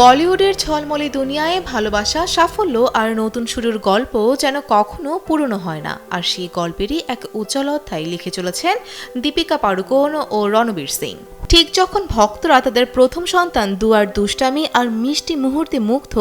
বলিউডের ঝলমলে দুনিয়ায় ভালোবাসা, সাফল্য আর নতুন শুরুর গল্প যেন কখনো পুরনো হয় না। আর সেই গল্পেরই এক উজ্জ্বল অধ্যায় লিখে চলেছেন দীপিকা পাড়ুকোন ও রণবীর সিং। ঠিক যখন ভক্তরা তাদের প্রথম সন্তান দুয়ার দুষ্টামি আর মিষ্টি মুহূর্তে মুগ্ধ,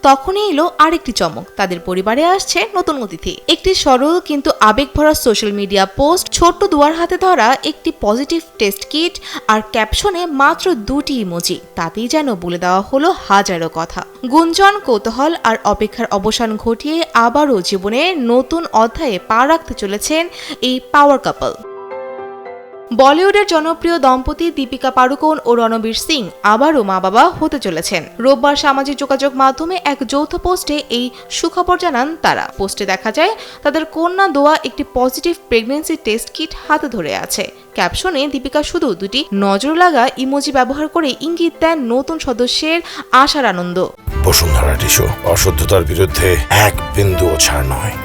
তখনই এলো আরেকটি চমক। তাদের পরিবারে আসছে নতুন অতিথি। একটি সরল কিন্তু আবেগভরা সোশ্যাল মিডিয়া পোস্ট, ছোট্ট দুয়ার হাতে ধরা একটি পজিটিভ টেস্ট কিট আর ক্যাপশনে মাত্র 2টি ইমোজি। তাতেই যেন বলে দেওয়া হলো হাজারো কথা। গুঞ্জন, কৌতূহল আর অপেক্ষার অবসান ঘটিয়ে আবারও জীবনের নতুন অধ্যায়ে পা রাখতে চলেছেন এই পাওয়ার কাপল। বলিউডের জনপ্রিয় দম্পতি দীপিকা পাড়ুকোন ও রণবীর সিং আবারও মা বাবা হতে চলেছেন। রোববার সামাজিক যোগাযোগ মাধ্যমে এক যৌথ পোস্টে এই সুখবর জানান তারা। পোস্টে দেখা যায় তাদের কন্যা দোয়া একটি পজিটিভ প্রেগন্যান্সি টেস্ট কিট হাতে ধরে আছে। ক্যাপশনে দীপিকা শুধু 2টি নজর লাগা ইমোজি ব্যবহার করে ইঙ্গিত দেন নতুন সদস্যের আশার আনন্দ। বসুন্ধরা টিস্যু, অশুদ্ধতার বিরুদ্ধে এক বিন্দুও ছাড় নয়।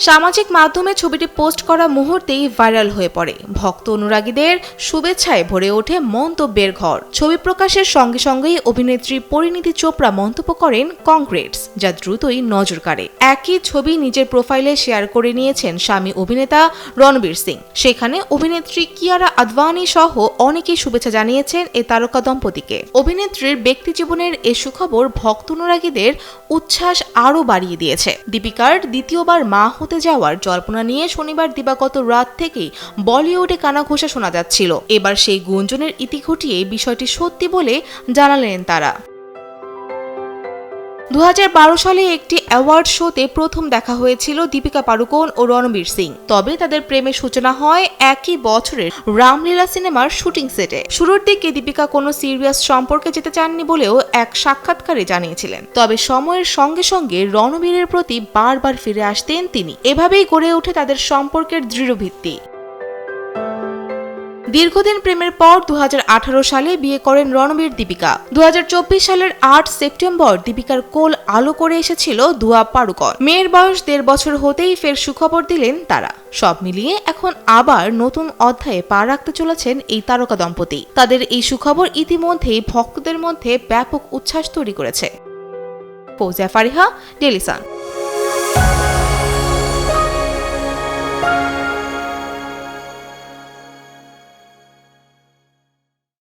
সামাজিক মাধ্যমে ছবিটি পোস্ট করা মুহূর্তেই ভাইরাল হয়ে পড়ে। ভক্ত অনুরাগীদের শুভেচ্ছায় ভরে ওঠে মন্তব্যের ঘর। ছবি প্রকাশের সঙ্গে সঙ্গেই অভিনেত্রী পরিণীতি চোপড়া মন্তব্য করেন কংগ্রেটস, যা দ্রুতই নজর কাড়ে। একই ছবি নিজের প্রোফাইলে শেয়ার করে নিয়েছেন স্বামী অভিনেতা রণবীর সিং। সেখানে অভিনেত্রী কিয়ারা আদভানি সহ অনেকেই শুভেচ্ছা জানিয়েছেন এই তারকা দম্পতিকে। অভিনেত্রীর ব্যক্তি জীবনের এ সুখবর ভক্ত অনুরাগীদের উচ্ছ্বাস আরও বাড়িয়ে দিয়েছে। দীপিকার দ্বিতীয়বার মা হতে যাওয়ার জল্পনা নিয়ে শনিবার দিবাগত রাত থেকেই বলিউডে কানাঘোষা শোনা যাচ্ছিল। এবার সেই গুঞ্জনের ইতি ঘটিয়ে বিষয়টি সত্যি বলে জানালেন তারা। 2012 সালে একটি অ্যাওয়ার্ড শোতে প্রথম দেখা হয়েছিল দীপিকা পাড়ুকোন ও রণবীর সিং। তবে তাদের প্রেমের সূচনা হয় একই বছরের রামলীলা সিনেমার শুটিং সেটে। শুরুর দিকে দীপিকা কোনো সিরিয়াস সম্পর্কে যেতে চাননি বলেও এক সাক্ষাৎকারে জানিয়েছিলেন। তবে সময়ের সঙ্গে সঙ্গে রণবীরের প্রতি বারবার ফিরে আসতেন তিনি। এভাবেই গড়ে ওঠে তাদের সম্পর্কের দৃঢ় ভিত্তি। দীর্ঘদিন প্রেমের পর 2018 সালে বিয়ে করেন রণবীর দীপিকা। 2024 সালের 8 সেপ্টেম্বর দীপিকার কোল আলো করে এসেছিল দুয়া পাড়ুকোন। মেয়ের বয়স 1.5 বছর হতেই ফের সুখবর দিলেন তারা। সব মিলিয়ে এখন আবার নতুন অধ্যায়ে পা রাখতে চলেছেন এই তারকা দম্পতি। তাদের এই সুখবর ইতিমধ্যেই ভক্তদের মধ্যে ব্যাপক উচ্ছ্বাস তৈরি করেছে। Fouzia Fariha, Daily Sun.